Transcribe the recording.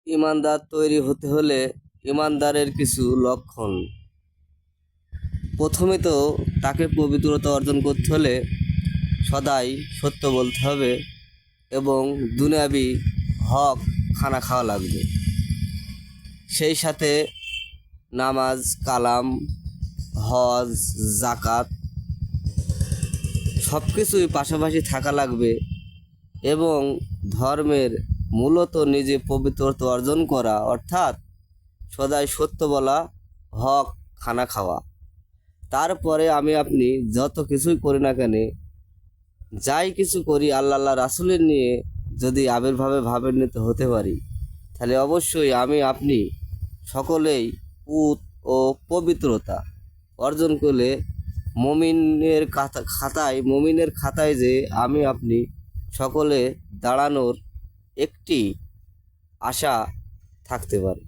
ইমানদার তৈরি হতে হলে ইমানদারের কিছু লক্ষণ। প্রথমে তো তাকে পবিত্রতা অর্জন করতে হলে সদাই সত্য বলতে হবে এবং দুনিয়াবি হক খানা খাওয়া লাগবে। সেই সাথে নামাজ, কালাম, হজ, জাকাত সব কিছুই পাশাপাশি থাকা লাগবে এবং ধর্মের মূলত নিজে পবিত্রতা অর্জন করা, অর্থাৎ সদাই সত্য বলা, হক খানা খাওয়া। তারপরে আপনি যত কিছুই করি না কেন, যাই কিছু করি আল্লাহ রাসূলের নিয়ে যদি ভাবান্বিত হতে পারি, তাহলে অবশ্যই আপনি সকলেই পুত ও পবিত্রতা অর্জন করলে মুমিনের খাতায় যে আপনি সকলে দাঁড়ানোর একটি আশা থাকতে পারে।